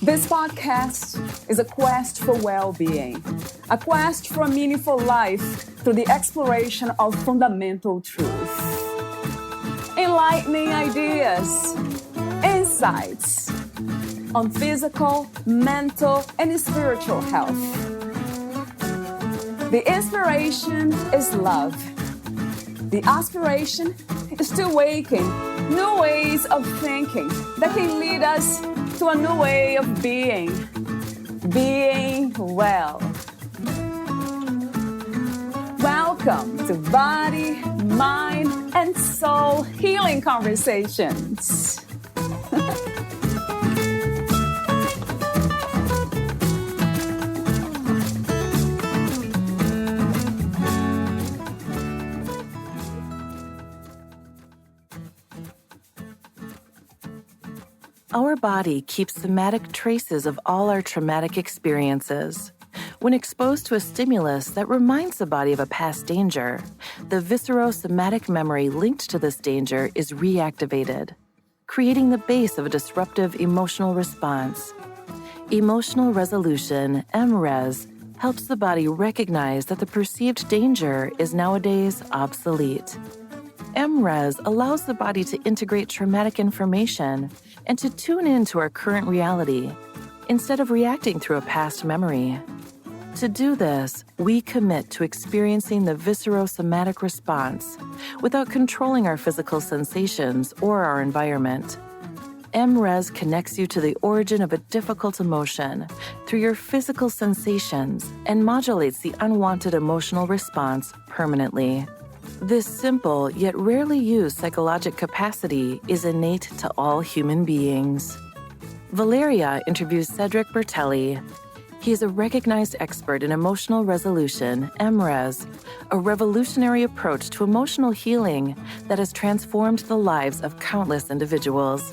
This podcast is a quest for well-being, a quest for a meaningful life through the exploration of fundamental truth. Enlightening ideas, insights on physical, mental, and spiritual health. The inspiration is love. The aspiration is to awaken new ways of thinking that can lead us to a new way of being well. Welcome to Body, Mind, and Soul Healing Conversations. Our body keeps somatic traces of all our traumatic experiences. When exposed to a stimulus that reminds the body of a past danger, the viscero-somatic memory linked to this danger is reactivated, creating the base of a disruptive emotional response. Emotional resolution, EmRes, helps the body recognize that the perceived danger is nowadays obsolete. EmRes allows the body to integrate traumatic information and to tune in to our current reality instead of reacting through a past memory. To do this, we commit to experiencing the viscero-somatic response without controlling our physical sensations or our environment. EmRes connects you to the origin of a difficult emotion through your physical sensations and modulates the unwanted emotional response permanently. This simple yet rarely used psychologic capacity is innate to all human beings. Valeria interviews Cedric Berelli. He is a recognized expert in emotional resolution, EmRes, a revolutionary approach to emotional healing that has transformed the lives of countless individuals.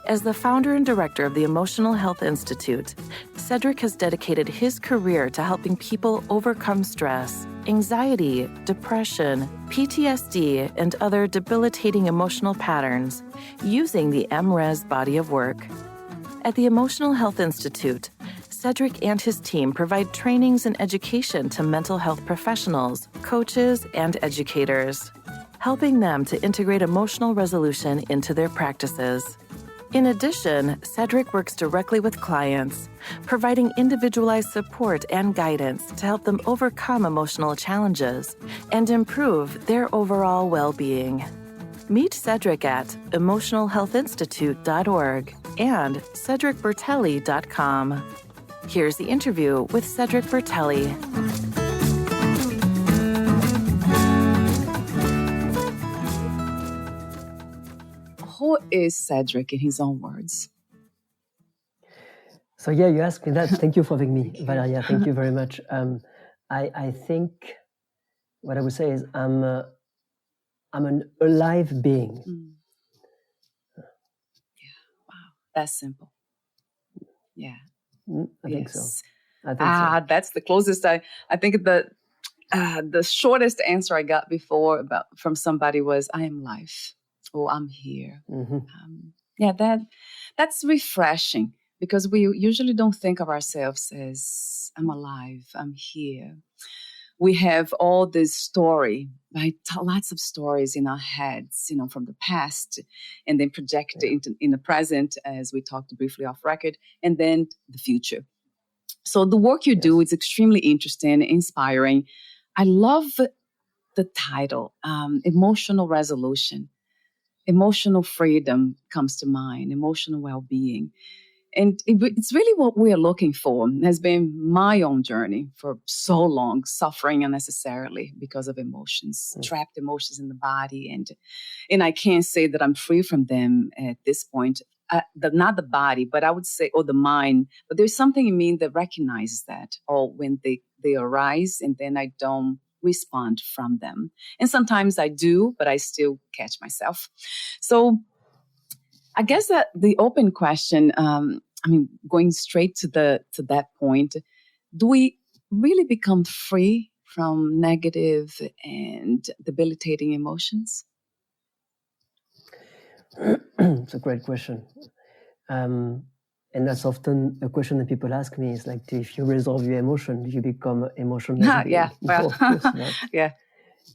As the founder and director of the Emotional Health Institute, Cedric has dedicated his career to helping people overcome stress, anxiety, depression, PTSD, and other debilitating emotional patterns using the EmRes body of work. At the Emotional Health Institute, Cedric and his team provide trainings and education to mental health professionals, coaches, and educators, helping them to integrate emotional resolution into their practices. In addition, Cedric works directly with clients, providing individualized support and guidance to help them overcome emotional challenges and improve their overall well-being. Meet Cedric at emotionalhealthinstitute.org and cedricberelli.com. Here's the interview with Cedric Berelli. Who is Cedric in his own words? So yeah, you asked me that. Thank you for having me, Valeria. Thank you very much. I think what I would say is I'm an alive being. Yeah. Wow. That's simple. Yeah. I think so. That's the closest. I think the shortest answer I got before from somebody was, "I am life." Oh, I'm here. Mm-hmm. That's refreshing because we usually don't think of ourselves as I'm alive, I'm here. We have all this story, right? Lots of stories in our heads, from the past, and then projected in the present, as we talked briefly off record, and then the future. So the work you do is extremely interesting, inspiring. I love the title, Emotional Resolution. Emotional freedom comes to mind, emotional well-being. And it's really what we're looking for. It has been my own journey for so long, suffering unnecessarily because of emotions, trapped emotions in the body. And I can't say that I'm free from them at this point. Not the body, but I would say, or the mind. But there's something in me that recognizes that, or when they arise, and then I don't respond from them. And sometimes I do, but I still catch myself. So I guess that the open question, going straight to that point, do we really become free from negative and debilitating emotions? It's a great question. And that's often a question that people ask me is like, if you resolve your emotion, do you become emotionless being? Yeah, well, No, of course not. yeah.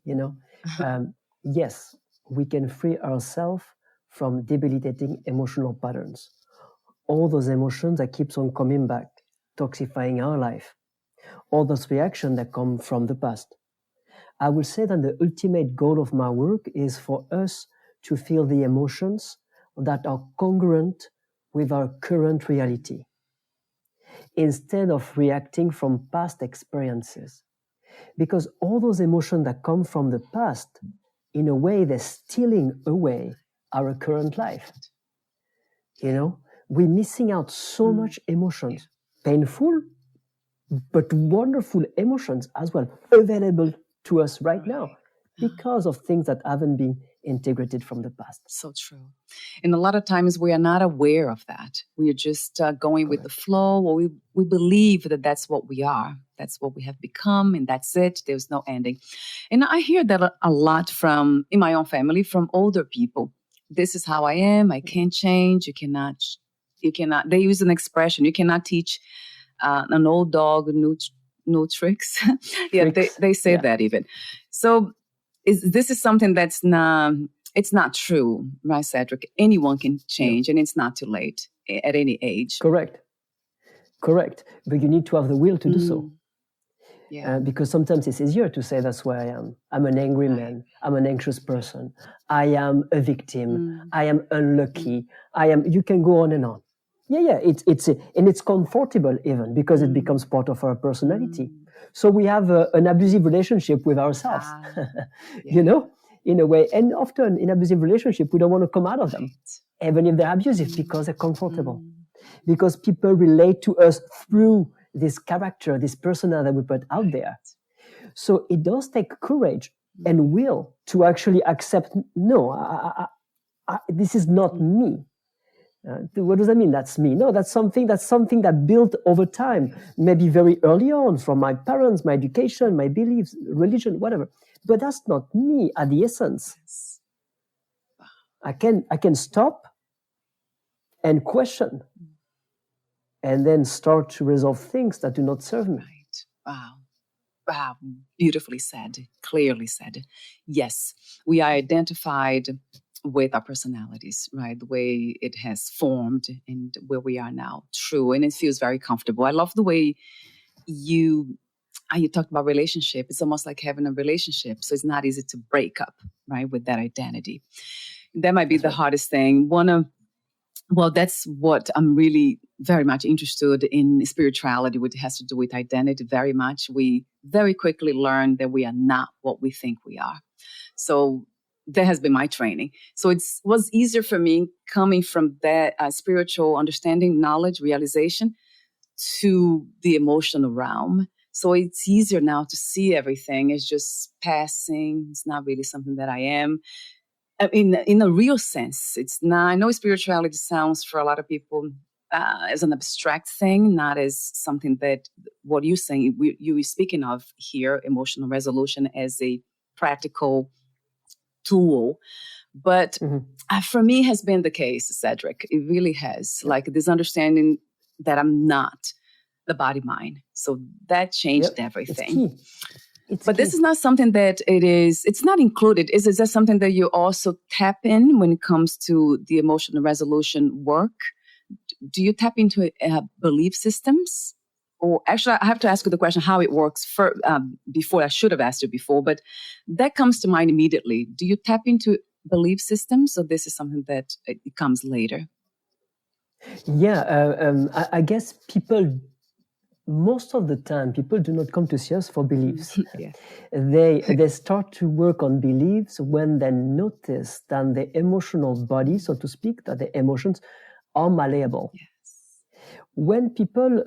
You know, yes, we can free ourselves from debilitating emotional patterns. All those emotions that keeps on coming back, toxifying our life. All those reactions that come from the past. I will say that the ultimate goal of my work is for us to feel the emotions that are congruent with our current reality, instead of reacting from past experiences. Because all those emotions that come from the past, in a way, they're stealing away our current life. You know, we're missing out so much emotions, painful, but wonderful emotions as well, available to us right now because of things that haven't been integrated from the past. So true. And a lot of times we are not aware of that. We are just going with the flow, or we believe that that's what we are. That's what we have become, and that's it. There's no ending. And I hear that a lot from, in my own family, from older people. This is how I am. I can't change. You cannot, they use an expression, you cannot teach an old dog new tricks. Yeah, they say that even. So this is something that's not, it's not true, right, Cedric? Anyone can change, and it's not too late at any age. Correct. But you need to have the will to do so. Yeah. Because sometimes it's easier to say that's where I am. I'm an angry man. I'm an anxious person. I am a victim. I am unlucky. You can go on and on. Yeah. It's comfortable even because it becomes part of our personality. So we have an abusive relationship with ourselves, you know, in a way. And often in abusive relationship, we don't want to come out of them, even if they're abusive, because they're comfortable. Because people relate to us through this character, this persona that we put out there. So it does take courage and will to actually accept, no, this is not me. What does that mean? That's me. No, that's something that built over time, maybe very early on from my parents, my education, my beliefs, religion, whatever. But that's not me at the essence. I can stop and question and then start to resolve things that do not serve me. Right. Wow. Beautifully said. Clearly said. Yes, we are identified with our personalities, right? The way it has formed and where we are now. True. And it feels very comfortable. I love the way you talked about relationship. It's almost like having a relationship. So it's not easy to break up, right, with that identity. That might be the hardest thing. Well, that's what I'm really very much interested in, spirituality, which has to do with identity very much. We very quickly learn that we are not what we think we are. So that has been my training. So it was easier for me coming from that spiritual understanding, knowledge, realization to the emotional realm. So it's easier now to see everything as just passing. It's not really something that I am. In a real sense, it's not. I know spirituality sounds for a lot of people as an abstract thing, not as something that what you're saying, you were speaking of here, emotional resolution as a practical tool. But for me has been the case, Cedric. It really has. Like this understanding that I'm not the body mind. So that changed everything. But this is not something that it's not included. Is that something that you also tap in when it comes to the emotional resolution work? Do you tap into belief systems? Or actually, I have to ask you the question how it works before. I should have asked you before, but that comes to mind immediately. Do you tap into belief systems, or this is something that it comes later? Yeah, I guess most of the time, people do not come to see us for beliefs. They start to work on beliefs when they notice that the emotional body, so to speak, that the emotions are malleable. When people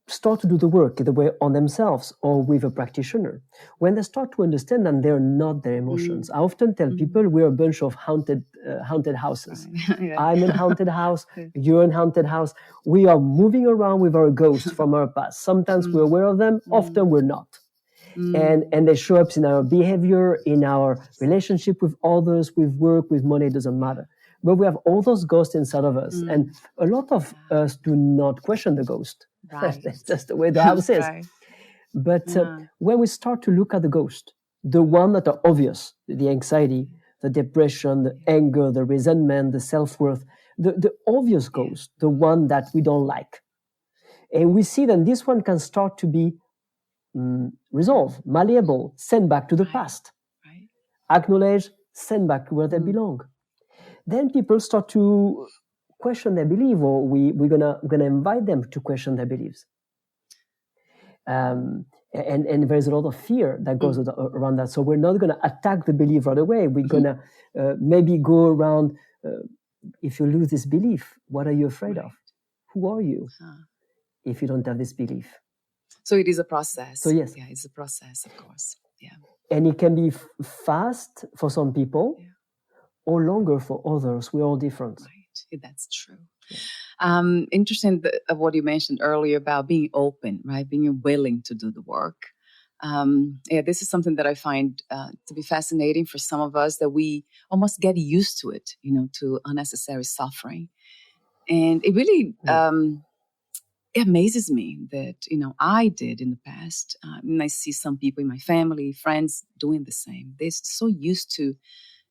start to do the work either way on themselves or with a practitioner, when they start to understand that they're not their emotions. I often tell people we're a bunch of haunted houses. I'm in a haunted house, you're in a haunted house. We are moving around with our ghosts from our past. Sometimes we're aware of them, often we're not. And they show up in our behavior, in our relationship with others, with work, with money, it doesn't matter. where we have all those ghosts inside of us. And a lot of us do not question the ghost. Right. That's just the way the house is. Right. But when we start to look at the ghost, the one that are obvious, the anxiety, the depression, the anger, the resentment, the self-worth, the obvious ghost, the one that we don't like. And we see that this one can start to be resolved, malleable, sent back to the past. Right. Acknowledge, send back where they belong. Then people start to question their belief, or we're gonna invite them to question their beliefs. And there's a lot of fear that goes around that. So we're not gonna attack the belief right away. We're gonna maybe go around. If you lose this belief, what are you afraid of? Who are you if you don't have this belief? So it is a process. So yes, yeah, it's a process, of course. Yeah, and it can be fast for some people, or longer for others. We're all different. Right, that's true. Yeah. Interesting what you mentioned earlier about being open, right? Being willing to do the work. This is something that I find to be fascinating for some of us, that we almost get used to it, to unnecessary suffering. And it really it amazes me that, I did in the past. And I see some people in my family, friends doing the same. They're so used to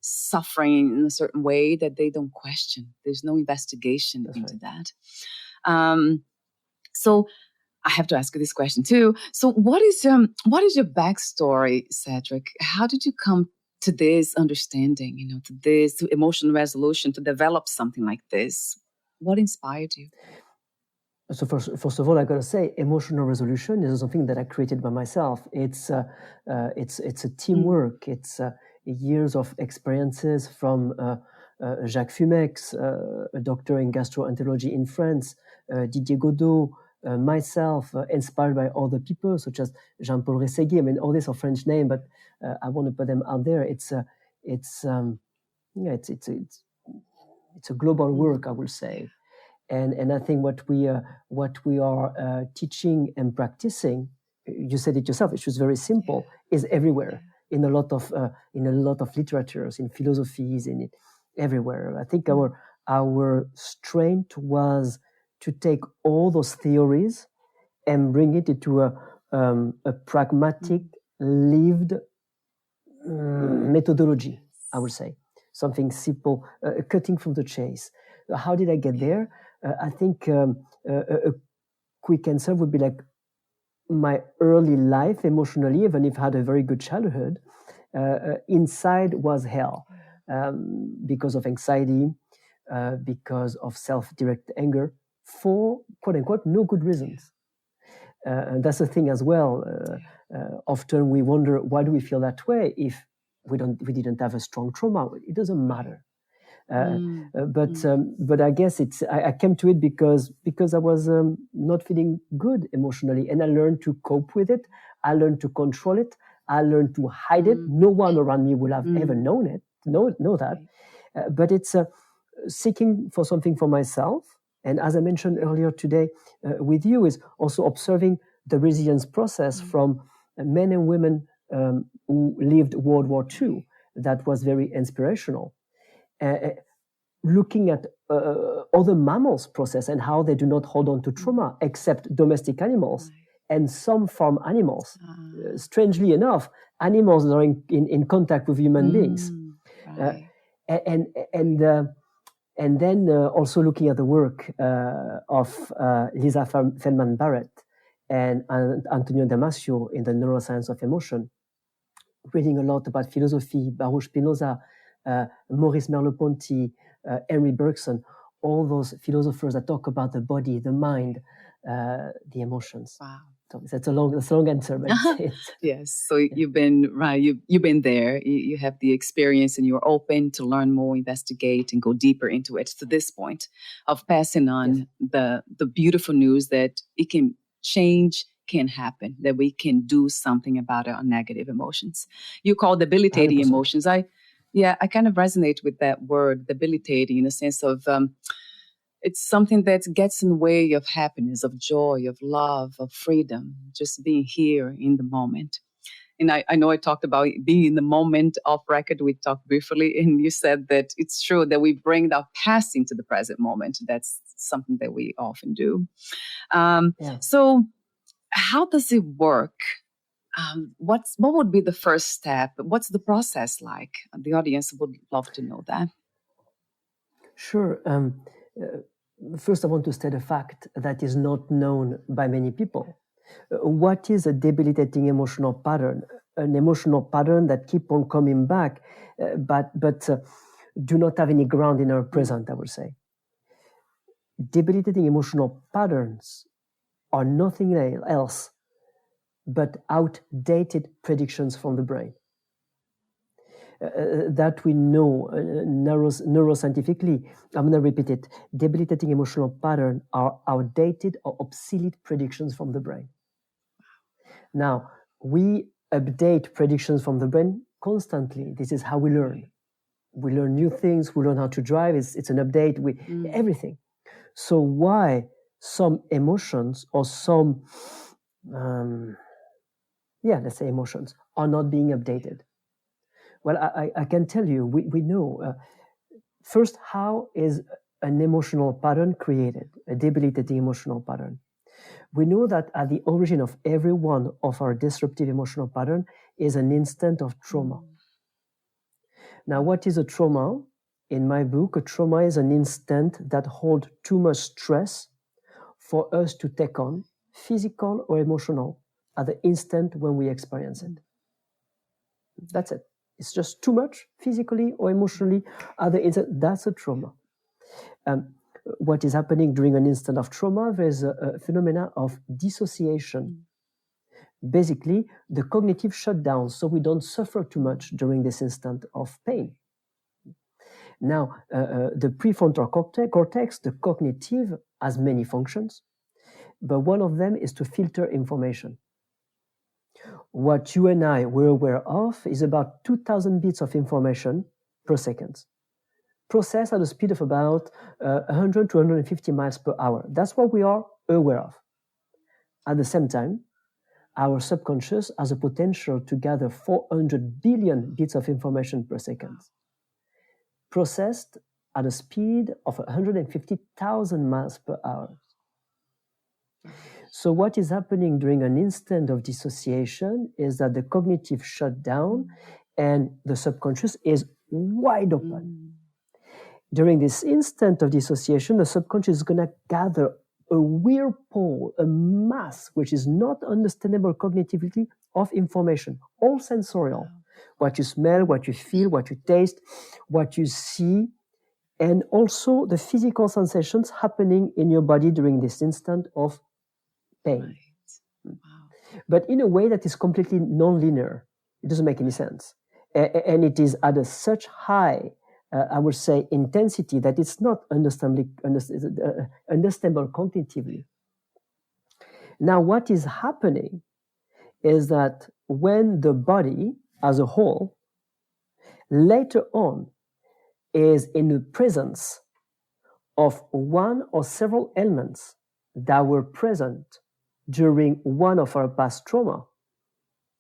suffering in a certain way that they don't question. There's no investigation into that. So I have to ask you this question too. So what is your backstory, Cedric? How did you come to this understanding, to emotional resolution, to develop something like this? What inspired you? So first of all, I gotta say, emotional resolution is something that I created by myself. It's a teamwork. It's years of experiences from Jacques Fumex, a doctor in gastroenterology in France, Didier Godot, myself, inspired by other people such as Jean-Paul Rességuier. I mean, all these are French names, but I want to put them out there. It's a global work, I will say. And I think what we are teaching and practicing, you said it yourself, it was very simple, is everywhere in a lot of literatures, in philosophies, in everywhere. I think our strength was to take all those theories and bring it into a pragmatic, lived methodology. I would say something simple, cutting from the chase. How did I get there? I think a quick answer would be like my early life emotionally, even if I had a very good childhood, inside was hell because of anxiety, because of self-directed anger, for quote unquote no good reasons. And that's the thing as well. Often we wonder, why do we feel that way if we didn't have a strong trauma? It doesn't matter. But I guess I came to it because I was not feeling good emotionally, and I learned to cope with it. I learned to control it. I learned to hide it. No one around me will have ever known it, know that. But it's seeking for something for myself. And as I mentioned earlier today with you, is also observing the resilience process from men and women who lived World War II. That was very inspirational. Looking at other mammals' process and how they do not hold on to trauma, except domestic animals and some farm animals. Strangely enough, animals that are in contact with human beings. And then also looking at the work of Lisa Feldman Barrett and Antonio Damasio in the neuroscience of emotion, reading a lot about philosophy, Baruch Spinoza, Maurice Merleau-Ponty, Henry Bergson, all those philosophers that talk about the body, the mind, the emotions. Wow. So that's a long answer, but yes. So you've been You've been there. You have the experience, and you're open to learn more, investigate, and go deeper into it. To this point of passing on the beautiful news that it can change, can happen, that we can do something about our negative emotions. You call debilitating 100%. emotions. I kind of resonate with that word, debilitating, in a sense of it's something that gets in the way of happiness, of joy, of love, of freedom, just being here in the moment. and I know I talked about being in the moment off record. We talked briefly, and you said that it's true that we bring our past into the present moment. That's something that we often do. So how does it work? What would be the first step? What's the process like? The audience would love to know that. Sure. First, I want to state a fact that is not known by many people. What is a debilitating emotional pattern? An emotional pattern that keep on coming back, but do not have any ground in our present, I would say. Debilitating emotional patterns are nothing else but outdated predictions from the brain. That we know neuroscientifically. I'm going to repeat it. Debilitating emotional patterns are outdated or obsolete predictions from the brain. Now, we update predictions from the brain constantly. This is how we learn. We learn new things. We learn how to drive. It's an update. Everything. So why some emotions or some, let's say emotions are not being updated? Well, I can tell you, we know. First, how is an emotional pattern created, a debilitating emotional pattern? We know that at the origin of every one of our disruptive emotional pattern is an instant of trauma. Now, what is a trauma? In my book, a trauma is an instant that holds too much stress for us to take on, physical or emotional, at the instant when we experience it. That's it. It's just too much, physically or emotionally, at the instant. That's a trauma. What is happening during an instant of trauma, there's a phenomena of dissociation. Basically, the cognitive shutdown, so we don't suffer too much during this instant of pain. Now, the prefrontal cortex, the cognitive, has many functions, but one of them is to filter information. What you and I were aware of is about 2,000 bits of information per second, processed at a speed of about 100 to 150 miles per hour. That's what we are aware of. At the same time, our subconscious has a potential to gather 400 billion bits of information per second, processed at a speed of 150,000 miles per hour. So what is happening during an instant of dissociation is that the cognitive shut down and the subconscious is wide open. During this instant of dissociation, the subconscious is going to gather a whirlpool, a mass, which is not understandable cognitively, of information, all sensorial. What you smell, what you feel, what you taste, what you see, and also the physical sensations happening in your body during this instant of pain. Right. Wow. But in a way that is completely non-linear. It doesn't make any sense. And it is at a such high, I would say, intensity that it's not understandable cognitively. Now, what is happening is that when the body as a whole later on is in the presence of one or several elements that were present during one of our past trauma,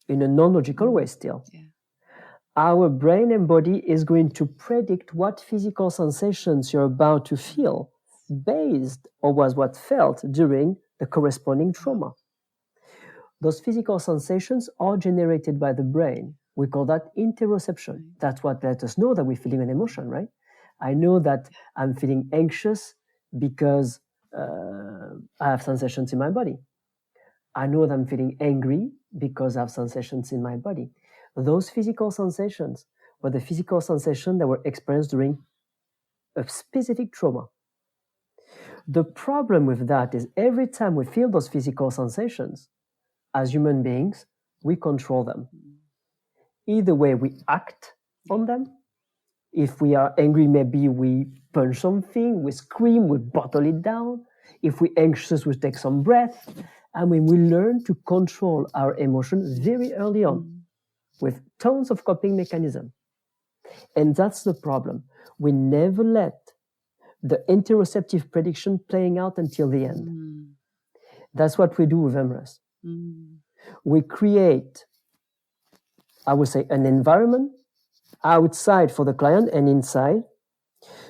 in a non-logical way still, our brain and body is going to predict what physical sensations you're about to feel based on what felt during the corresponding trauma. Those physical sensations are generated by the brain. We call that interoception. That's what lets us know that we're feeling an emotion, right? I know that I'm feeling anxious because I have sensations in my body. I know that I'm feeling angry because I have sensations in my body. Those physical sensations were the physical sensations that were experienced during a specific trauma. The problem with that is every time we feel those physical sensations, as human beings, we control them. Either way, we act on them. If we are angry, maybe we punch something, we scream, we bottle it down. If we're anxious, we take some breath. I mean, we learn to control our emotions very early on with tons of coping mechanisms. And that's the problem. We never let the interoceptive prediction playing out until the end. That's what we do with EmRes. We create I would say, an environment outside for the client and inside,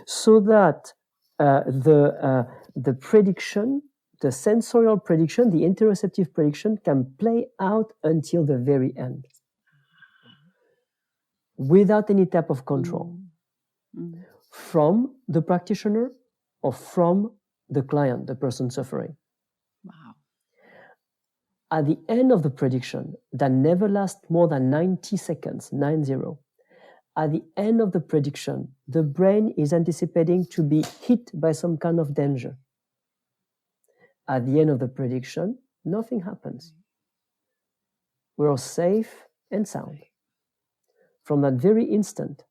so that the prediction, the sensorial prediction, the interoceptive prediction can play out until the very end without any type of control from the practitioner or from the client, the person suffering. Wow. At the end of the prediction, that never lasts more than 90 seconds, 90. At the end of the prediction, the brain is anticipating to be hit by some kind of danger. At the end of the prediction, nothing happens. We're safe and sound. From that very instant,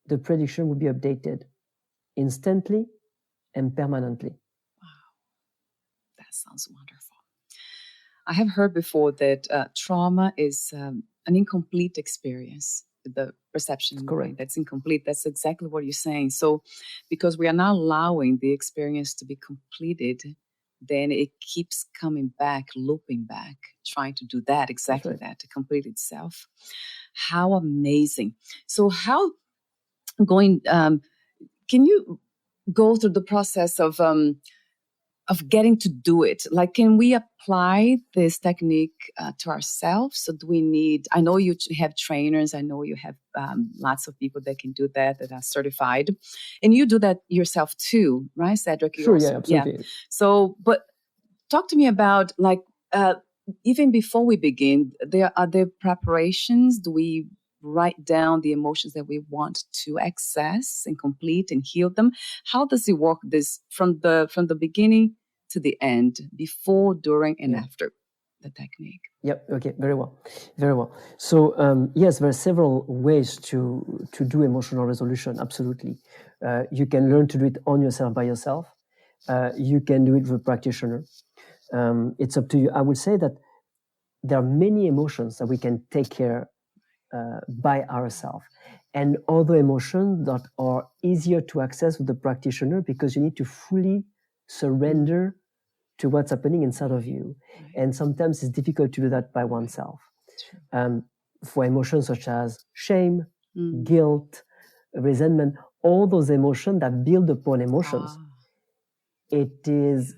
the prediction will be updated instantly and permanently. Wow. That sounds wonderful. I have heard before that trauma is an incomplete experience. The perception that's incomplete. That's exactly what you're saying. So because we are not allowing the experience to be completed, then it keeps coming back, looping back, trying to do that, exactly that, to complete itself. How amazing. So how can you go through the process of getting to do it? Like, can we apply this technique to ourselves? So do we need, I know you have trainers, I know you have lots of people that can do that are certified. And you do that yourself too, right, Cedric? Sure, yeah, absolutely. Yeah. So, but talk to me about, like, even before we begin, are there preparations? Do we write down the emotions that we want to access and complete and heal them? How does it work, this from the beginning to the end, before, during, and after the technique? Yep. Okay. Very well. Very well. So yes, there are several ways to do emotional resolution. Absolutely. You can learn to do it on yourself, by yourself. You can do it with a practitioner. It's up to you. I would say that there are many emotions that we can take care by ourselves, and other emotions that are easier to access with the practitioner, because you need to fully surrender to what's happening inside of you. Right. And sometimes it's difficult to do that by oneself. For emotions such as shame, guilt, resentment, all those emotions that build upon emotions, it is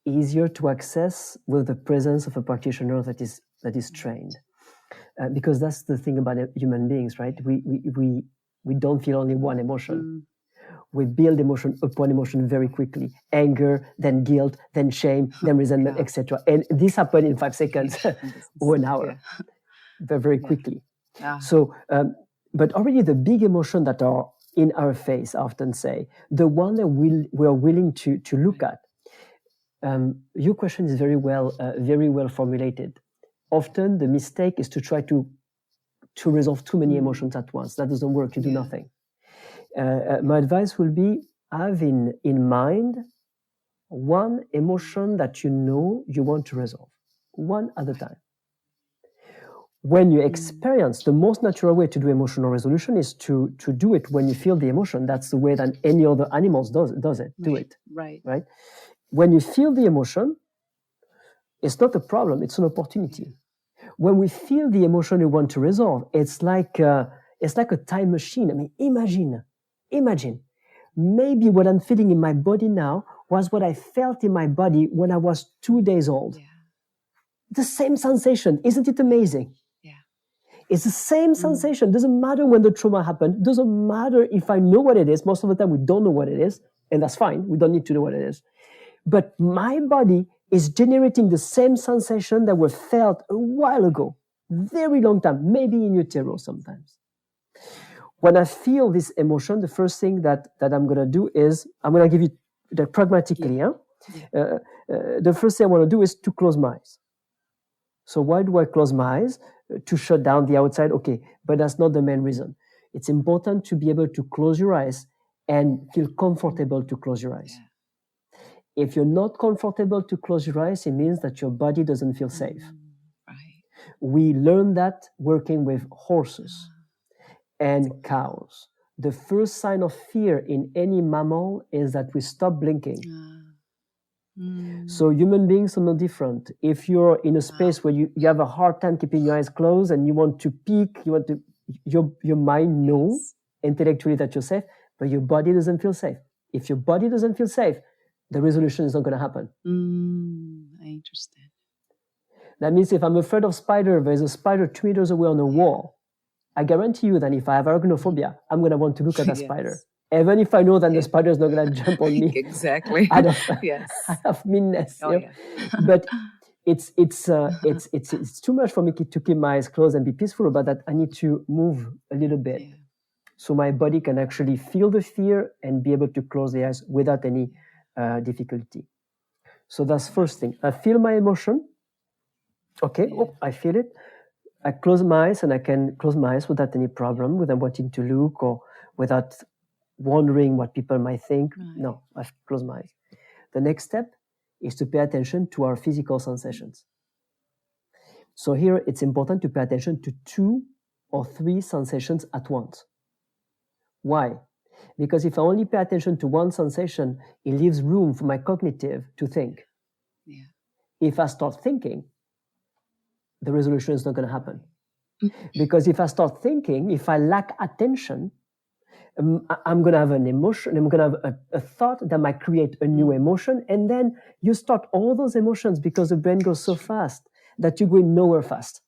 easier to access with the presence of a practitioner that is trained. Because that's the thing about human beings, right? We don't feel only one emotion. We build emotion upon emotion very quickly. Anger, then guilt, then shame, then resentment, etc. And this happened in 5 seconds or an hour, very quickly. So, but already the big emotions that are in our face, I often say, the one that we are willing to look at. Your question is very well formulated. Often the mistake is to try to resolve too many emotions at once. That doesn't work. You do nothing. My advice will be, have in mind one emotion that you know you want to resolve, one at a time. When you experience, the most natural way to do emotional resolution is to do it when you feel the emotion. That's the way that any other animals does it. Do it. Right. When you feel the emotion, it's not a problem. It's an opportunity. When we feel the emotion we want to resolve, it's like a time machine. I mean, imagine. Maybe what I'm feeling in my body now was what I felt in my body when I was 2 days old. The same sensation. Isn't it amazing? It's the same sensation. Doesn't matter when the trauma happened. Doesn't matter if I know what it is. Most of the time we don't know what it is, and that's fine. We don't need to know what it is. But my body is generating the same sensation that was felt a while ago, very long time, maybe in utero sometimes. When I feel this emotion, the first thing that I'm going to do is, I'm going to give you that pragmatically. The first thing I want to do is to close my eyes. So why do I close my eyes? To shut down the outside. Okay, but that's not the main reason. It's important to be able to close your eyes and feel comfortable to close your eyes. If you're not comfortable to close your eyes, it means that your body doesn't feel safe. We learned that working with horses and cows. The first sign of fear in any mammal is that we stop blinking. So human beings are no different. If you're in a space where you have a hard time keeping your eyes closed and you want to peek, your mind knows intellectually that you're safe, but your body doesn't feel safe. If your body doesn't feel safe, the resolution is not going to happen. I understand. That means if I'm afraid of spider, there's a spider 2 meters away on the wall. I guarantee you that if I have arachnophobia, I'm going to want to look at that spider. Even if I know that the spider is not going to jump on me. Exactly. I have meanness. But it's too much for me to keep my eyes closed and be peaceful about that. I need to move a little bit. So my body can actually feel the fear and be able to close the eyes without any difficulty. So that's first thing. I feel my emotion. Okay, I feel it. I close my eyes and I can close my eyes without any problem, without wanting to look or without wondering what people might think. No, I close my eyes. The next step is to pay attention to our physical sensations. So here it's important to pay attention to 2 or 3 sensations at once. Why? Because if I only pay attention to one sensation, it leaves room for my cognitive to think. If I start thinking, the resolution is not going to happen. Because if I start thinking, if I lack attention, I'm going to have an emotion, I'm going to have a thought that might create a new emotion, and then you start all those emotions because the brain goes so fast that you're going nowhere fast.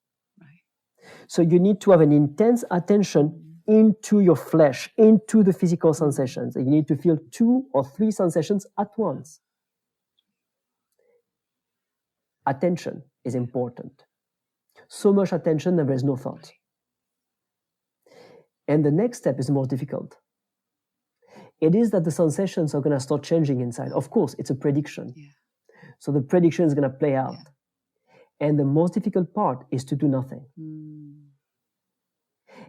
So you need to have an intense attention into your flesh, into the physical sensations. You need to feel 2 or 3 sensations at once. Attention is important. So much attention that there is no thought. And the next step is more difficult. It is that the sensations are going to start changing inside. Of course, it's a prediction. So the prediction is going to play out. And the most difficult part is to do nothing.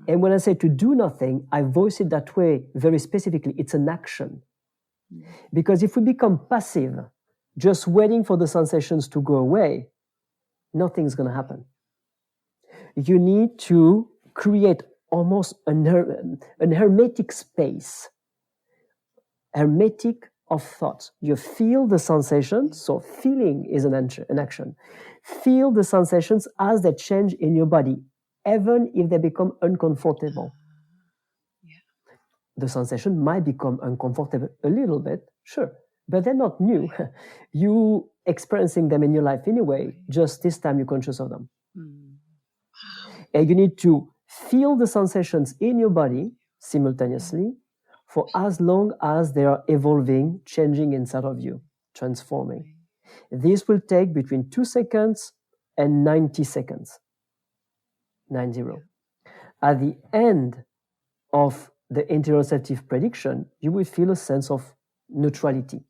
And when I say to do nothing, I voice it that way very specifically. It's an action. Because if we become passive, just waiting for the sensations to go away, nothing's going to happen. You need to create almost an hermetic space, hermetic of thoughts. You feel the sensations, so feeling is an action. Feel the sensations as they change in your body, even if they become uncomfortable. The sensation might become uncomfortable a little bit, sure, but they're not new. You experiencing them in your life anyway, just this time you're conscious of them. And you need to feel the sensations in your body simultaneously for as long as they are evolving, changing inside of you, transforming. This will take between 2 seconds and 90 seconds. 90. At the end of the interoceptive prediction, you will feel a sense of neutrality.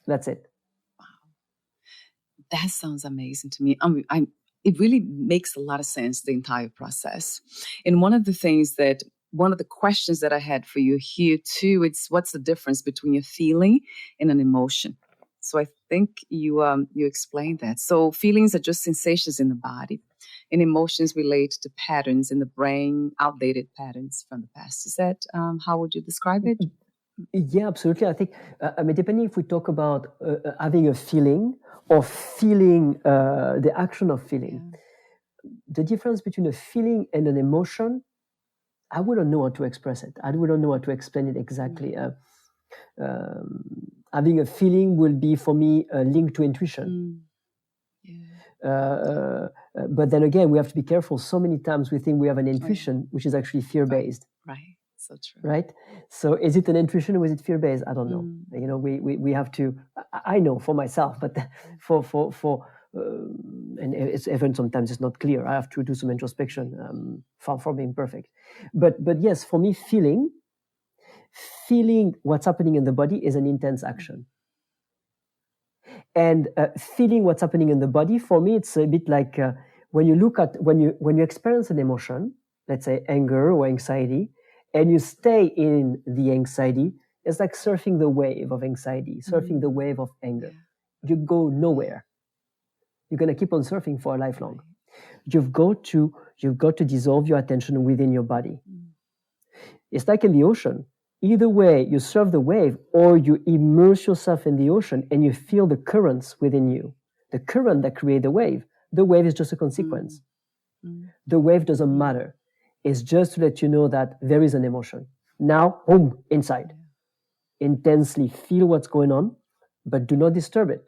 That's it. Wow. That sounds amazing to me. It really makes a lot of sense, the entire process. And one of the questions that I had for you here too, it's what's the difference between a feeling and an emotion? So I think you explained that. So feelings are just sensations in the body, and emotions relate to patterns in the brain, outdated patterns from the past. Is that how would you describe it? Yeah, absolutely. I think, depending if we talk about having a feeling or feeling the action of feeling, the difference between a feeling and an emotion, I wouldn't know how to express it. I wouldn't know how to explain it exactly. Having a feeling will be for me linked to intuition. But then again, we have to be careful. So many times we think we have an intuition, which is actually fear-based. Right. So true. Right? So is it an intuition or is it fear-based? I don't know. You know, we have to, I know for myself, but and it's even sometimes it's not clear. I have to do some introspection, far from being perfect. But yes, for me, feeling what's happening in the body is an intense action. And feeling what's happening in the body, for me, it's a bit like when you experience an emotion, let's say anger or anxiety, and you stay in the anxiety, it's like surfing the wave of anxiety, surfing the wave of anger. You go nowhere. You're going to keep on surfing for a lifelong. You've got to dissolve your attention within your body. It's like in the ocean. Either way, you surf the wave or you immerse yourself in the ocean and you feel the currents within you. The current that create the wave is just a consequence. The wave doesn't matter. It's just to let you know that there is an emotion. Now, boom, inside. Intensely feel what's going on, but do not disturb it.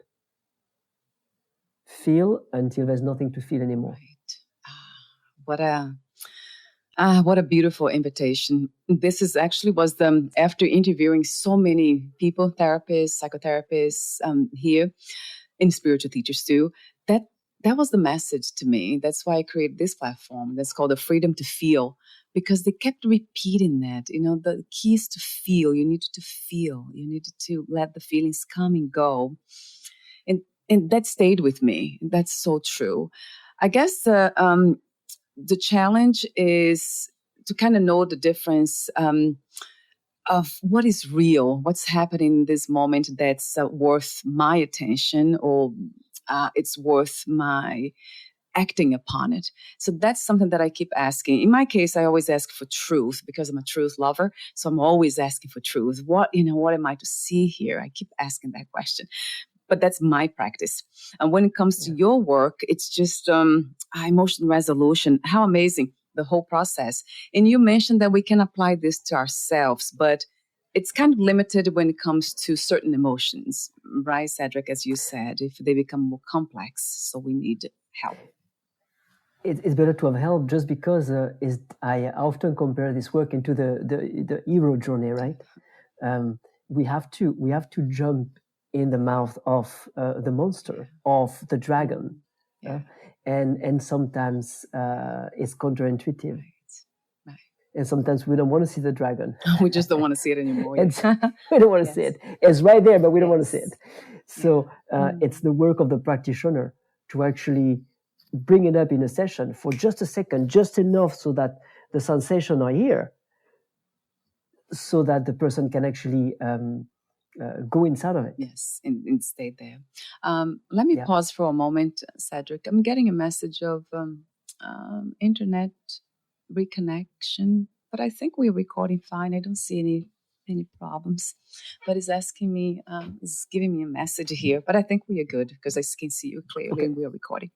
Feel until there's nothing to feel anymore. Right. What a beautiful invitation. This is actually after interviewing so many people, therapists, psychotherapists here, and spiritual teachers too, that was the message to me. That's why I created this platform that's called The Freedom to Feel, because they kept repeating that. The key is to feel. You need to feel. You need to let the feelings come and go. And that stayed with me. That's so true. I guess the challenge is to kind of know the difference of what is real, what's happening in this moment that's worth my attention, or it's worth my acting upon it. So that's something that I keep asking. In my case, I always ask for truth because I'm a truth lover. So I'm always asking for truth. What am I to see here? I keep asking that question. But that's my practice. And when it comes to your work, it's just emotional resolution. How amazing, the whole process. And you mentioned that we can apply this to ourselves, but it's kind of limited when it comes to certain emotions, right, Cedric, as you said, if they become more complex. So we need help. It's better to have help, just because I often compare this work into the hero journey, right? We have to jump in the mouth of the monster, of the dragon, and sometimes it's counterintuitive. Right. And sometimes we don't want to see the dragon. We just don't want to see it anymore. We don't want to see it. It's right there, but we don't want to see it. So it's the work of the practitioner to actually bring it up in a session for just a second, just enough so that the sensation are here, so that the person can actually go inside of it. Yes, and stay there. Let me pause for a moment, Cedric. I'm getting a message of internet reconnection, but I think we're recording fine. I don't see any problems. But it's asking me, it's giving me a message here. But I think we are good because I can see you clearly and we are recording.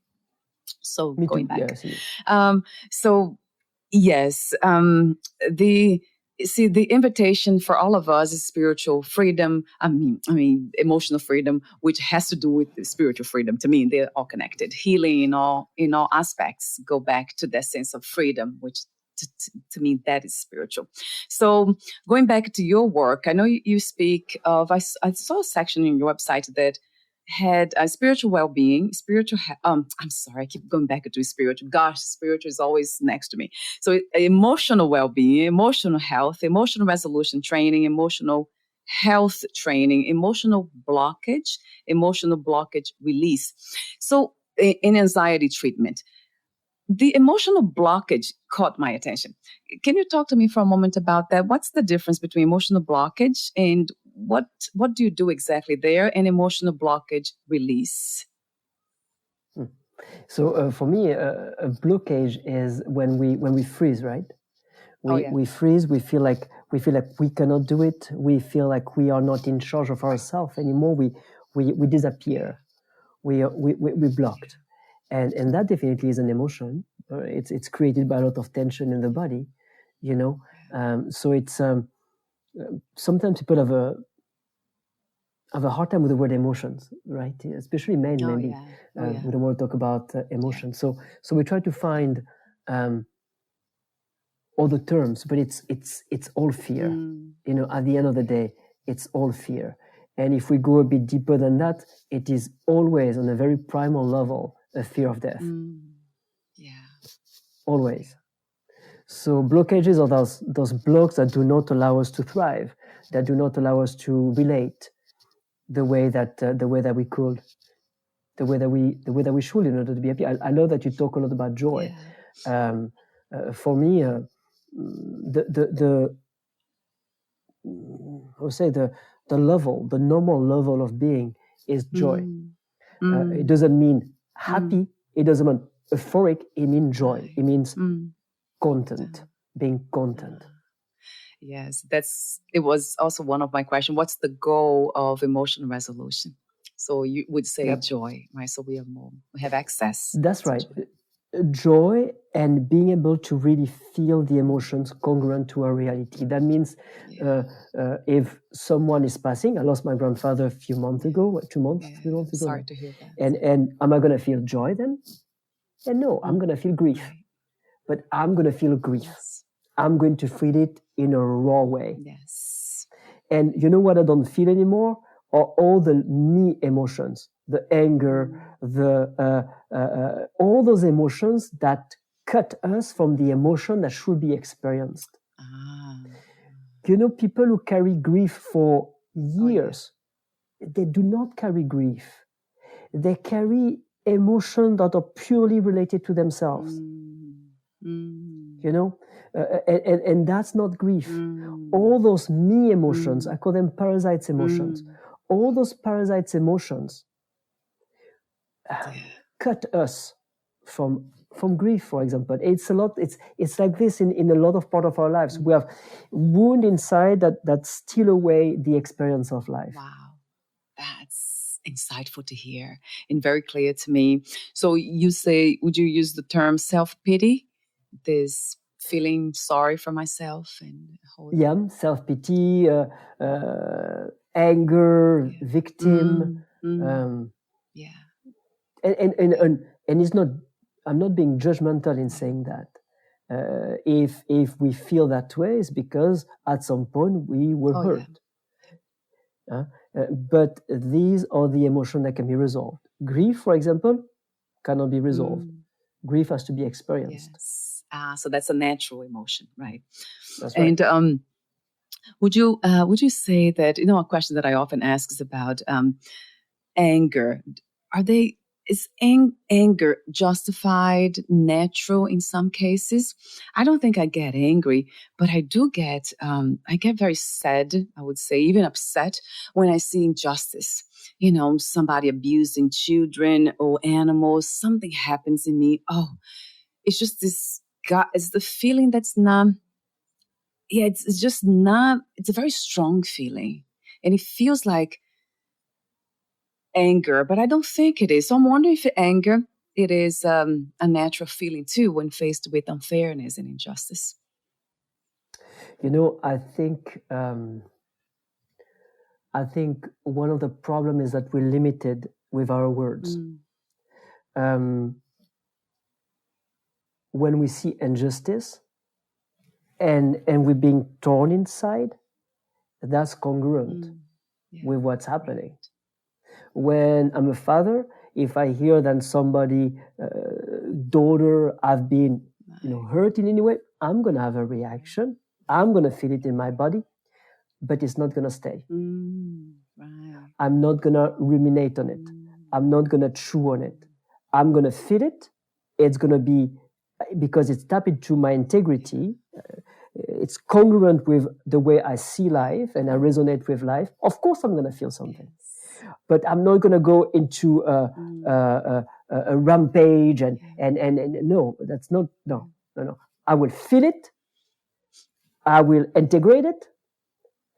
So me going too. back. Yeah, so yes, the invitation for all of us is spiritual freedom. I mean, emotional freedom, which has to do with spiritual freedom. To me, they're all connected. Healing in all aspects go back to that sense of freedom, which to me, that is spiritual. So going back to your work, I know you speak of, I saw a section in your website that had spiritual well-being, I'm sorry, I keep going back to spiritual. Gosh, spiritual is always next to me. So emotional well-being, emotional health, emotional resolution training, emotional health training, emotional blockage release. So in anxiety treatment, the emotional blockage caught my attention. Can you talk to me for a moment about that? What's the difference between emotional blockage and what do you do exactly there, and emotional blockage release? So for me, a blockage is when we freeze, right? We freeze. We feel like we cannot do it. We feel like we are not in charge of ourselves anymore. We disappear. We blocked, and that definitely is an emotion. It's created by a lot of tension in the body, So it's sometimes people have a hard time with the word emotions, right? Especially men, maybe. We don't want to talk about emotions. So we try to find all the terms, but it's all fear. At the end of the day, it's all fear. And if we go a bit deeper than that, it is always on a very primal level a fear of death. Always. So blockages are those blocks that do not allow us to thrive, that do not allow us to relate the way that we could, the way that we should, in order to be happy. I know that you talk a lot about joy. For me, the normal level of being is joy. It doesn't mean happy. It doesn't mean euphoric. It means joy. It means content, being content. Yes, it was also one of my questions. What's the goal of emotional resolution? So you would say joy, right? So we have access. That's right. Joy and being able to really feel the emotions congruent to our reality. That means if someone is passing, I lost my grandfather a few months ago, 2 months, 3 months ago. Sorry to hear that. And am I going to feel joy then? And no, I'm going to feel grief. Right. But I'm going to feel grief. Yes. I'm going to feel it in a raw way. Yes. And you know what I don't feel anymore? Are all the me emotions, the anger, all those emotions that cut us from the emotion that should be experienced. You know, people who carry grief for years, they do not carry grief. They carry emotions that are purely related to themselves. You know, and that's not grief. All those me emotions, I call them parasites emotions. All those parasites emotions cut us from grief, for example. It's a lot. It's like this in a lot of part of our lives. We have wound inside that steal away the experience of life. Wow, that's insightful to hear and very clear to me. So you say, would you use the term self-pity? This feeling sorry for myself and self-pity, anger, victim. And it's not. I'm not being judgmental in saying that. If we feel that way, it's because at some point we were hurt. But these are the emotions that can be resolved. Grief, for example, cannot be resolved. Grief has to be experienced. Yes. So that's a natural emotion, right? That's right. And would you say that, you know, a question that I often ask is about anger. Is anger justified, natural in some cases? I don't think I get angry, but I do get very sad, I would say, even upset when I see injustice. You know, somebody abusing children or animals, something happens in me. Oh, it's just this God, it's the feeling that's not, it's just not, it's a very strong feeling. And it feels like anger, but I don't think it is. So I'm wondering if anger, it is a natural feeling too when faced with unfairness and injustice. You know, I think one of the problems is that we're limited with our words. When we see injustice and we're being torn inside, that's congruent with what's happening. Right. When I'm a father, if I hear that somebody, daughter, have been hurt in any way, I'm going to have a reaction. I'm going to feel it in my body, but it's not going to stay. Right. I'm not going to ruminate on it. I'm not going to chew on it. I'm going to feel it. It's going to be, because it's tapped into my integrity, it's congruent with the way I see life and I resonate with life. Of course, I'm going to feel something, but I'm not going to go into a rampage and no, that's not, no. I will feel it, I will integrate it,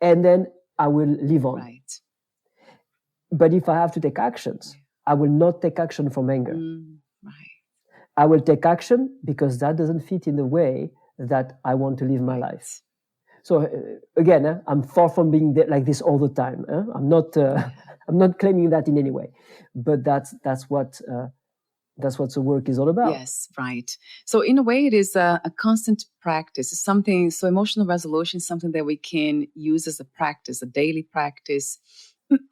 and then I will live on. Right. But if I have to take actions, I will not take action from anger. Right. I will take action because that doesn't fit in the way that I want to live my life. So again, I'm far from being like this all the time. I'm not claiming that in any way, but that's what the work is all about. Yes, right. So in a way, it is a constant practice. It's something. So emotional resolution is something that we can use as a practice, a daily practice.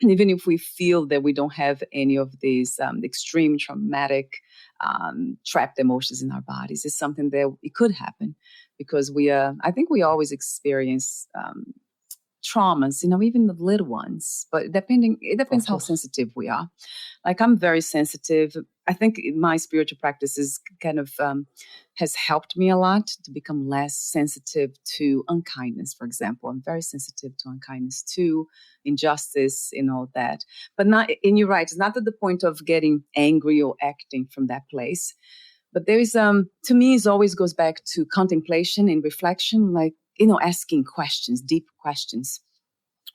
Even if we feel that we don't have any of these extreme traumatic trapped emotions in our bodies, it's something that it could happen because I think we always experience traumas, even the little ones, but it depends how sensitive we are. Like I'm very sensitive. I think my spiritual practices kind of has helped me a lot to become less sensitive to unkindness, for example. I'm very sensitive to unkindness, to injustice and all that. But not, and you're right, it's not to the point of getting angry or acting from that place. But there is, to me, it always goes back to contemplation and reflection. Like, asking questions, deep questions.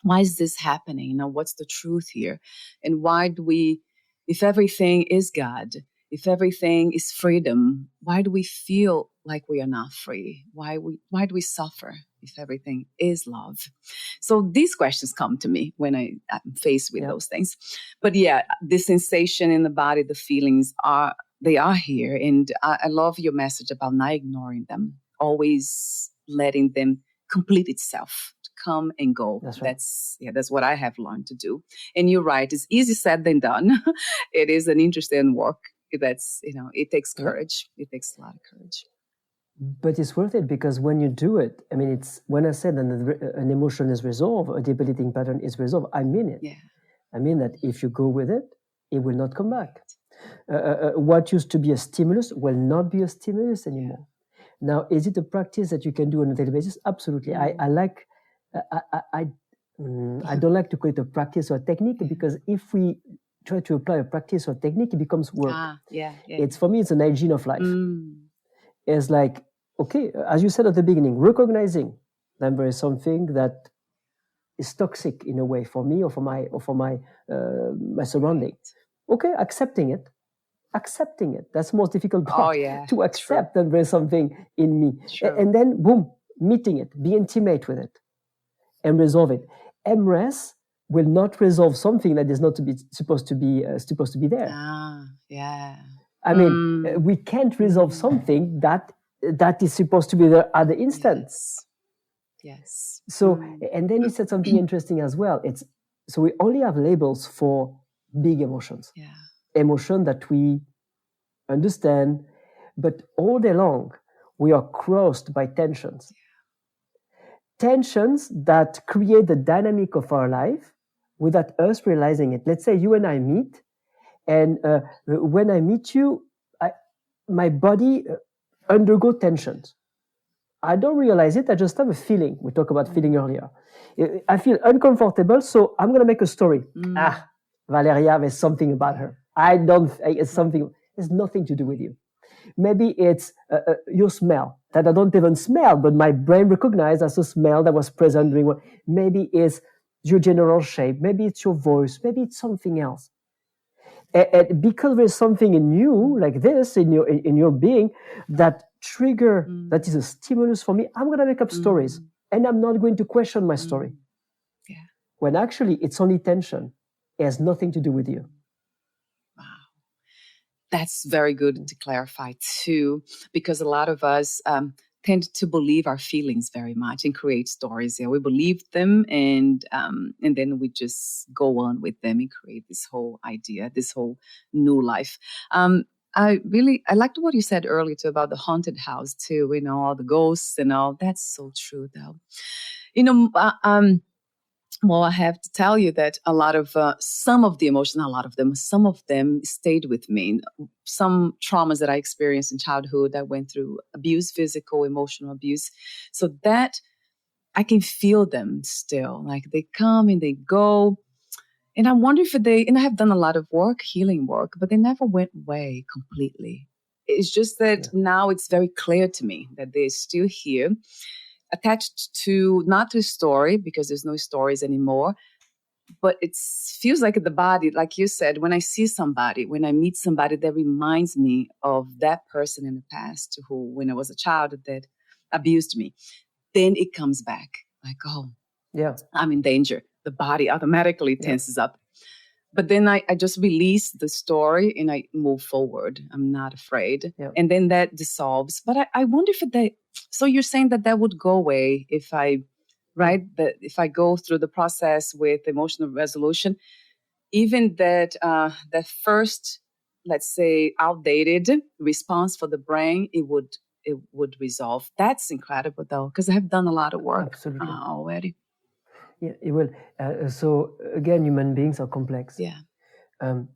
Why is this happening? What's the truth here? And why do we, if everything is God, if everything is freedom, why do we feel like we are not free? Why do we suffer if everything is love? So these questions come to me when I'm faced with those things. But the sensation in the body, the feelings are here. And I love your message about not ignoring them, always letting them complete itself, to come and go. That's right. That's what I have learned to do. And you're right, it's easier said than done. It is an interesting work. That's, it takes courage. It takes a lot of courage. But it's worth it, because when you do it, I mean, it's when I said that an emotion is resolved, a debilitating pattern is resolved, I mean it. Yeah. I mean that if you go with it, it will not come back. What used to be a stimulus will not be a stimulus anymore. Now, is it a practice that you can do on a daily basis? Absolutely. I don't like to call it a practice or a technique, because if we try to apply a practice or technique, it becomes work. For me, it's an hygiene of life. It's like, okay, as you said at the beginning, recognizing that there is something that is toxic in a way for me or for my surrounding. Okay, accepting it. That's the most difficult part. To accept that there's something in me. And then, boom, meeting it, be intimate with it, and resolve it. EmRes will not resolve something that is not supposed to be there. I mean, we can't resolve something that is supposed to be there at the instant. Yes. So, and then you said something interesting as well. So we only have labels for big emotions. Emotion that we understand, but all day long we are crossed by tensions. Tensions that create the dynamic of our life without us realizing it. Let's say you and I meet, and when I meet you, my body undergo tensions. I don't realize it. I just have a feeling. We talked about feeling earlier. I feel uncomfortable, so I'm going to make a story. Valeria, there's something about her. It's something. It has nothing to do with you. Maybe it's your smell that I don't even smell, but my brain recognized as a smell that was present during one. Maybe it's your general shape. Maybe it's your voice. Maybe it's something else. And because there's something in you like this in your being that trigger that is a stimulus for me, I'm going to make up stories, and I'm not going to question my story. When actually it's only tension. It has nothing to do with you. Wow. That's very good to clarify too, because a lot of us tend to believe our feelings very much and create stories. We believe them, and then we just go on with them and create this whole idea, this whole new life. I liked what you said earlier too about the haunted house too. All the ghosts and all. That's so true, though. Well, I have to tell you that a lot of some of the emotions, not a lot of them, some of them stayed with me. Some traumas that I experienced in childhood, I went through abuse, physical, emotional abuse. So that I can feel them still. Like they come and they go. And I wonder if and I have done a lot of work, healing work, but they never went away completely. It's just that now it's very clear to me that they're still here, attached to not to a story, because there's no stories anymore, but it feels like the body, like you said, when I see somebody, when I meet somebody that reminds me of that person in the past who, when I was a child, that abused me, then it comes back like, I'm in danger. The body automatically tenses up. But then I just release the story and I move forward. I'm not afraid. And then that dissolves. But I wonder if so you're saying that would go away if I go through the process with emotional resolution, even that first, let's say, outdated response for the brain, it would resolve. That's incredible, though, because I have done a lot of work already. Yeah, it will. So again, human beings are complex. And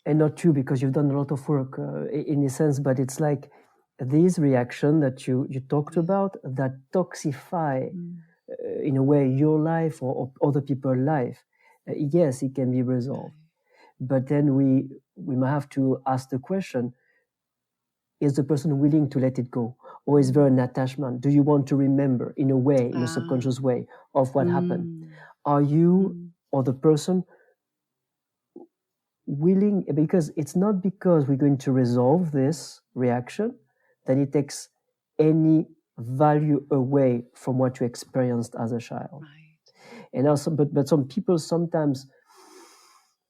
not you, because you've done a lot of work in a sense, but it's like these reactions that you talked about that toxify in a way your life or other people's life. Yes, it can be resolved. But then we might have to ask the question, is the person willing to let it go? or is there an attachment? Do you want to remember in a way, in a subconscious way, of what happened? Are you or the person willing? Because it's not because we're going to resolve this reaction that it takes any value away from what you experienced as a child. Right. And also, but some people sometimes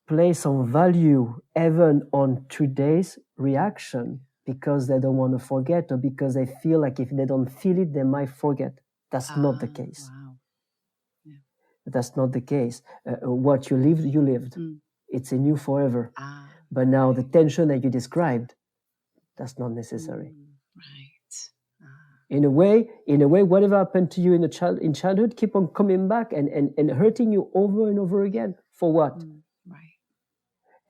place some value even on today's reaction because they don't want to forget, or because they feel like if they don't feel it, they might forget. That's not the case. Wow. Yeah. That's not the case. What you lived, you lived. It's in you forever. But now the tension that you described, that's not necessary. Right. In a way, whatever happened to you in childhood, keep on coming back and hurting you over and over again. For what? Right.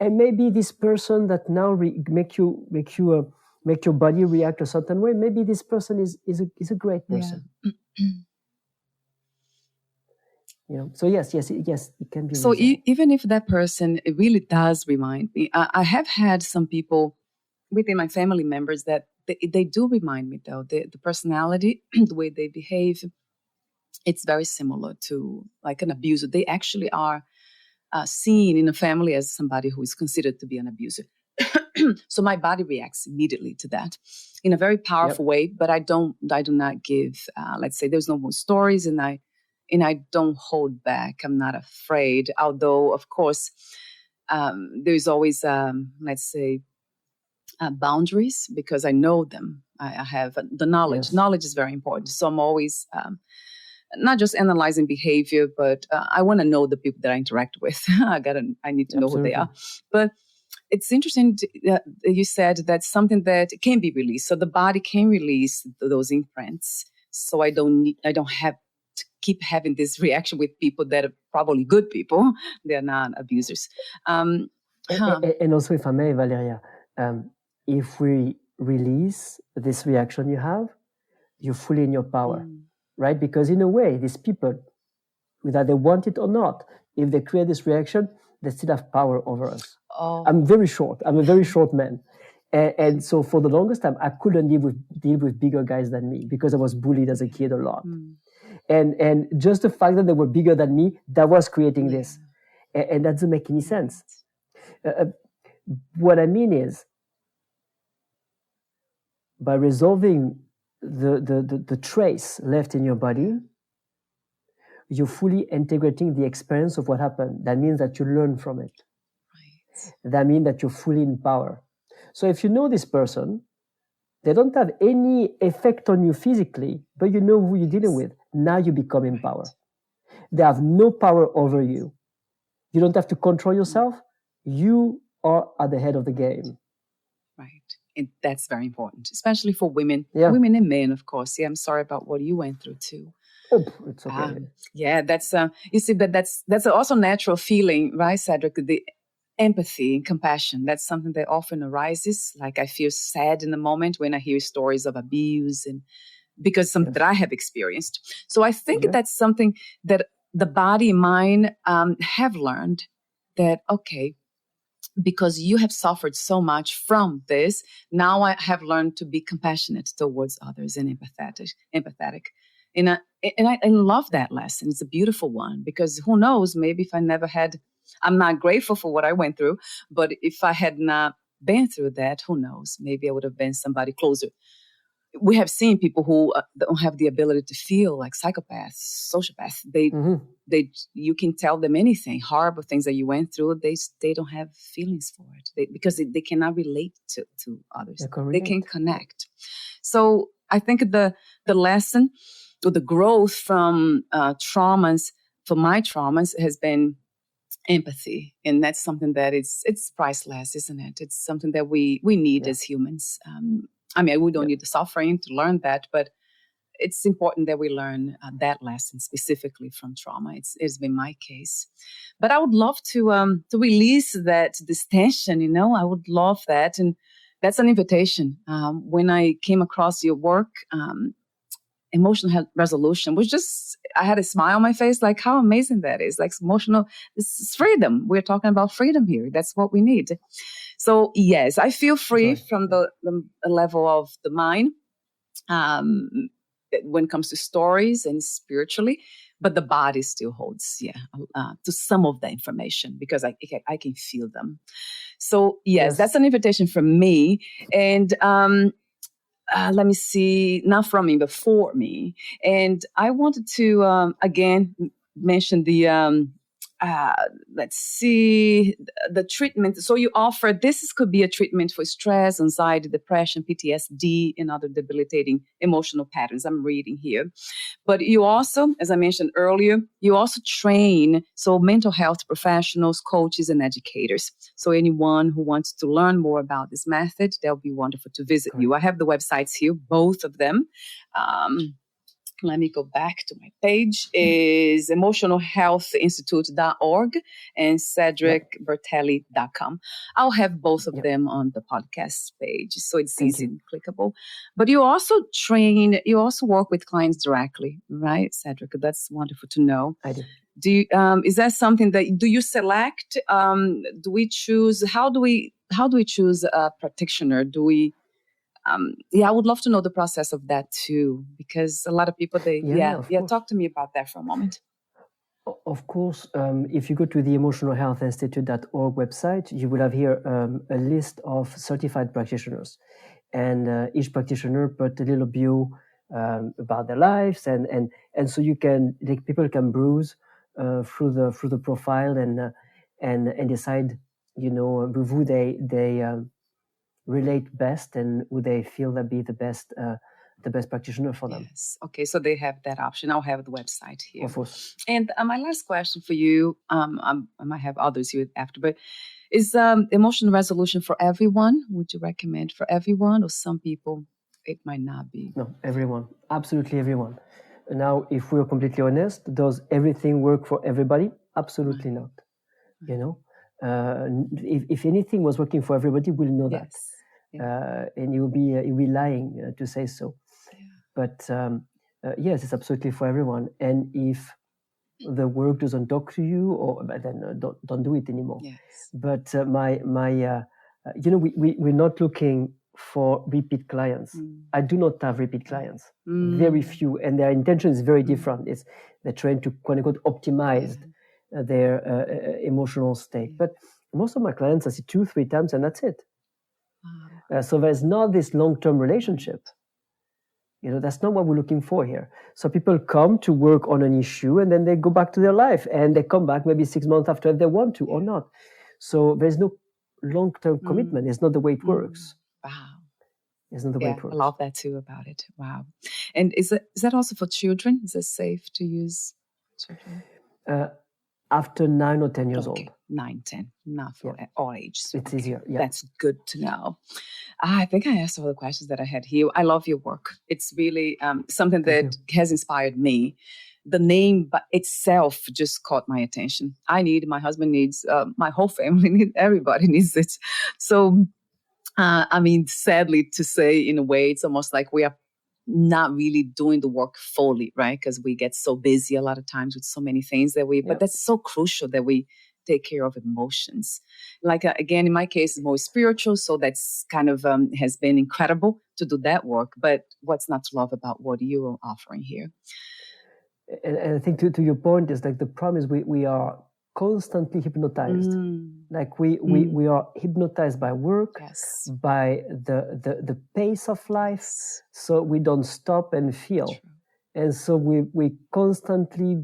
And maybe this person that now make your body react a certain way, maybe this person is a great person. Yeah. So yes, it can be. So even if that person, it really does remind me. I have had some people within my family members that they do remind me, though. The personality, the way they behave, it's very similar to like an abuser. They actually are seen in a family as somebody who is considered to be an abuser. So my body reacts immediately to that in a very powerful way, but I do not give, let's say there's no more stories, and I don't hold back. I'm not afraid. Although, of course, there's always, let's say, boundaries, because I know them. I have the knowledge. Yes. Knowledge is very important. So I'm always not just analyzing behavior, but I want to know the people that I interact with. I need to know who they are. But it's interesting you said that's something that can be released. So the body can release those imprints. So I don't have to keep having this reaction with people that are probably good people. They're not abusers. And also, if I may, Valeria, if we release this reaction you have, you're fully in your power, right? Because in a way, these people, whether they want it or not, if they create this reaction, they still have power over us. Oh. I'm very short. I'm a very short man. And so for the longest time, I couldn't deal with bigger guys than me because I was bullied as a kid a lot. And just the fact that they were bigger than me, that was creating this. And that doesn't make any sense. What I mean is, by resolving the trace left in your body, you're fully integrating the experience of what happened. That means that you learn from it. Right. That means that you're fully in power. So if you know this person, they don't have any effect on you physically, but you know who you're dealing with. Now you become in power. They have no power over you. You don't have to control yourself. You are at the head of the game. Right. And that's very important, especially for women. Yeah. Women and men, of course. Yeah, I'm sorry about what you went through too. Oh, it's okay. Yeah, that's you see, but that's also natural feeling, right, Cedric? The empathy and compassion. That's something that often arises. Like I feel sad in the moment when I hear stories of abuse, and because something that I have experienced. So I think that's something that the body and mind have learned that, okay, because you have suffered so much from this, now I have learned to be compassionate towards others and empathetic. And I love that lesson. It's a beautiful one, because who knows, maybe if I never had, I'm not grateful for what I went through, but if I had not been through that, who knows, maybe I would have been somebody closer. We have seen people who don't have the ability to feel, like psychopaths, sociopaths. You can tell them anything, horrible things that you went through. They don't have feelings for it because they cannot relate to others. They can connect. So I think the lesson, or the growth from traumas, for my traumas, has been empathy, and that's something that it's priceless, isn't it? It's something that we need as humans. I mean, we don't need the suffering to learn that, but it's important that we learn that lesson specifically from trauma. It's been my case, but I would love to release this tension. I would love that, and that's an invitation. When I came across your work, emotional resolution was just, I had a smile on my face, like how amazing that is. Like emotional, this is freedom. We're talking about freedom here. That's what we need. So yes, I feel free from the level of the mind. when it comes to stories and spiritually, but the body still holds, to some of the information because I can feel them. So yes, that's an invitation from me. And let me see, not from me, but for me. And I wanted to, again, mention the, let's see, the treatment. So you offer, could be a treatment for stress, anxiety, depression, PTSD, and other debilitating emotional patterns. I'm reading here. But you also, as I mentioned earlier, you also train mental health professionals, coaches, and educators. So anyone who wants to learn more about this method, that would be wonderful to visit you. I have the websites here, both of them. Let me go back to my page, is emotionalhealthinstitute.org and cedricberelli.com. I'll have both of them on the podcast page, so it's easy and clickable. But you also work with clients directly, right, Cedric? That's wonderful to know. I do. Is that something do you select? Do we choose? How do we choose a practitioner? Do we? I would love to know the process of that too, because a lot of people, talk to me about that for a moment. Of course, if you go to the emotionalhealthinstitute.org website, you will have here a list of certified practitioners, and each practitioner put a little bio about their lives, and so people can browse through the profile and decide, with who they relate best and who they feel that be the best practitioner for them. Yes. Okay, so they have that option. I'll have the website here. Of course. And my last question for you, I might have others here after, but is emotional resolution for everyone? Would you recommend for everyone, or some people it might not be? No, everyone. Absolutely everyone. Now, if we're completely honest, does everything work for everybody? Absolutely not. If anything was working for everybody, we'll know that. And it would be lying to say so. But yes, it's absolutely for everyone. And if the work doesn't talk to you, then don't do it anymore. Yes. But we're not looking for repeat clients. I do not have repeat clients. Very few, and their intention is very different. They're trying to quote unquote optimize their emotional state. But most of my clients I see 2-3 times, and that's it. So there's not this long-term relationship. That's not what we're looking for here. So people come to work on an issue, and then they go back to their life, and they come back maybe 6 months after if they want to or not. So there's no long-term commitment. It's not the way it works. Wow. It's not the way it works. I love that too about it. Wow. And is that also for children? Is it safe to use children? After 9 or 10 years old. 9, 10, not for all ages. It's easier. Yeah. That's good to know. I think I asked all the questions that I had here. I love your work. It's really something that has inspired me. The name by itself just caught my attention. My husband needs, my whole family needs, everybody needs it. So, sadly to say, in a way, it's almost like we are not really doing the work fully, right? Because we get so busy a lot of times with so many things but that's so crucial that we take care of emotions. Like, again, in my case, it's more spiritual. So that's kind of has been incredible to do that work. But what's not to love about what you are offering here? And I think to your point is like the problem is we are constantly hypnotized. Like we are hypnotized by work, by the pace of life. So we don't stop and feel. True. And so we constantly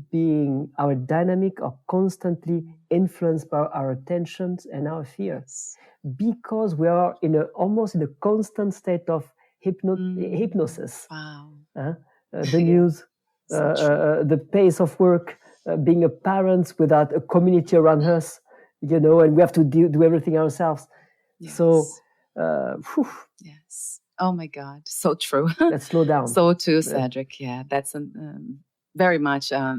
our dynamic are constantly influenced by our attentions and our fears, because we are almost in a constant state of hypnosis. Wow. The news, the pace of work, being a parent without a community around us, and we have to do everything ourselves. Yes. So, yes. Oh my God, so true. Let's slow down. So true, Cedric. Yeah, that's very much a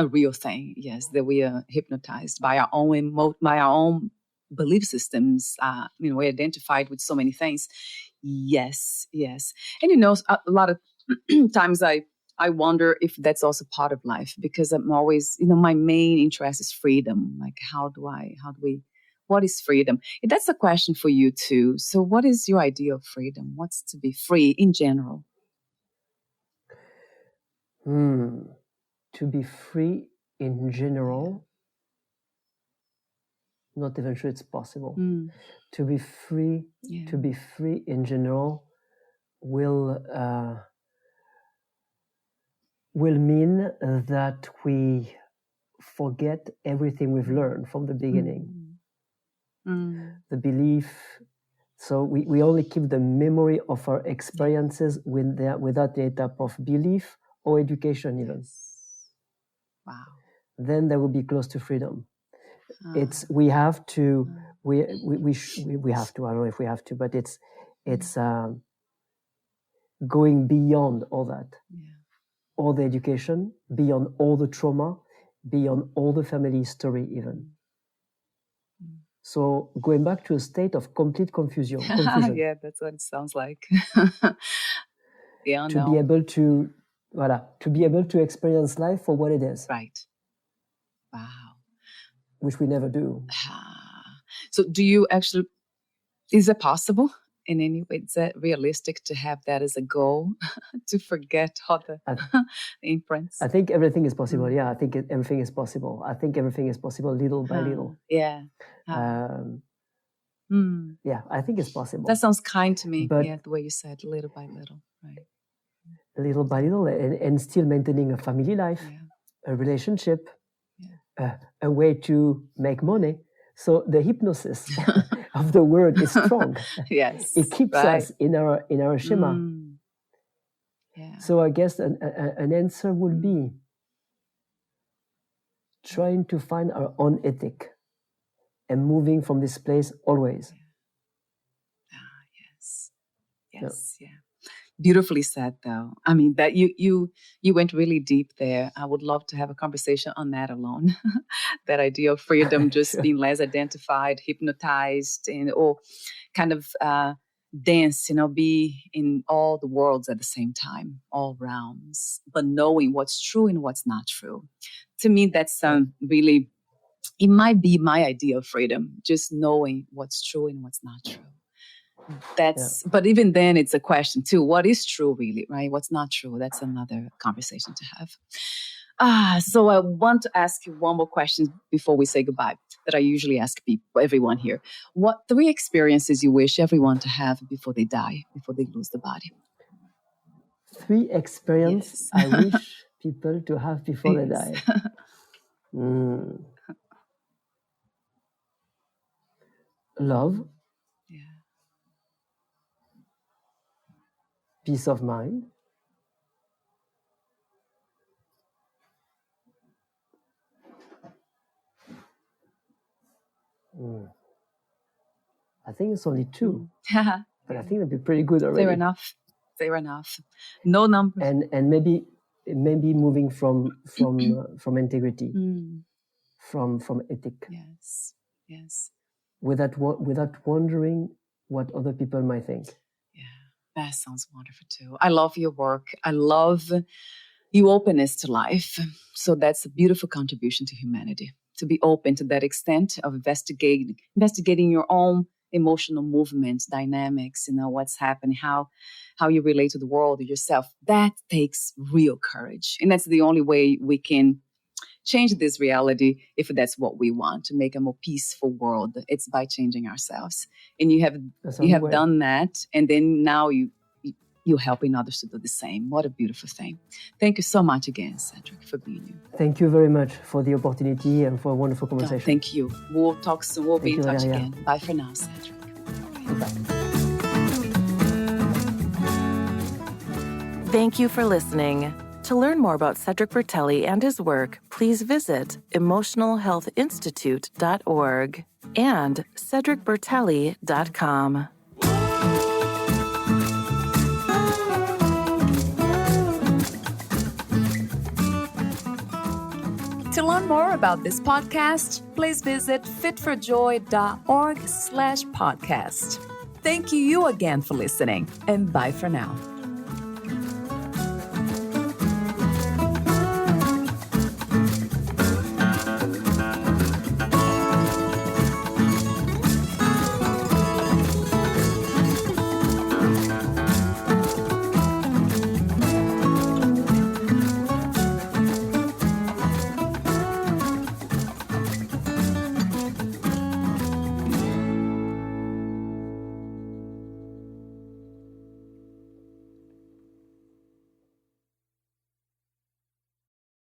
real thing. Yes, that we are hypnotized by our own belief systems. We're identified with so many things. Yes. And a lot of times I wonder if that's also part of life, because I'm always, my main interest is freedom. Like, what is freedom? That's a question for you too. So what is your idea of freedom? What's to be free in general? To be free in general, not even sure it's possible. To be free in general will mean that we forget everything we've learned from the beginning. The belief. So we only keep the memory of our experiences without any type of belief or education even. Wow. Then that would be close to freedom. We have to. We have to. I don't know if we have to, but it's going beyond all that, all the education, beyond all the trauma, beyond all the family history even. So going back to a state of complete confusion. Yeah, that's what it sounds like. Be able to be able to experience life for what it is. Right. Wow. Which we never do. So do you actually, is it possible in any way? Is that realistic to have that as a goal, to forget all the imprints? I think everything is possible. Yeah, I think everything is possible. I think everything is possible little by little. Yeah. Yeah, I think it's possible. That sounds kind to me. But, the way you said, little by little, right? Little by little, and still maintaining a family life, a relationship, a way to make money. So the hypnosis of the word is strong. Yes, it keeps us in our schema. Yeah. So I guess an answer would be trying to find our own ethic and moving from this place always. Yes. Yeah. Beautifully said, though. I mean, that you went really deep there. I would love to have a conversation on that alone. That idea of freedom, just being less identified, hypnotized, or kind of dance, be in all the worlds at the same time, all realms, but knowing what's true and what's not true. To me, that's really, it might be my idea of freedom, just knowing what's true and what's not true. But even then it's a question too. What is true really, right? What's not true? That's another conversation to have. So I want to ask you one more question before we say goodbye that I usually ask everyone here. What 3 experiences you wish everyone to have before they die, before they lose the body? 3 experiences I wish people to have before they die. Love. Peace of mind. I think it's only 2, but I think that'd be pretty good already. Fair enough. No number. And maybe moving from integrity, from ethic. Yes. Without wondering what other people might think. That sounds wonderful too. I love your work. I love your openness to life. So that's a beautiful contribution to humanity, to be open to that extent of investigating your own emotional movements, dynamics, what's happening, how you relate to the world or yourself. That takes real courage. And that's the only way we can change this reality, if that's what we want, to make a more peaceful world. It's by changing ourselves. And you have done that, and then now you're helping others to do the same. What a beautiful thing. Thank you so much again, Cedric, for being here. Thank you very much for the opportunity and for a wonderful conversation. Thank you. We'll talk soon. We'll be in touch again. Bye for now, Cedric. Goodbye. Thank you for listening. To learn more about Cedric Berelli and his work, please visit emotionalhealthinstitute.org and cedricbertelli.com. To learn more about this podcast, please visit fitforjoy.org/podcast. Thank you again for listening, and bye for now.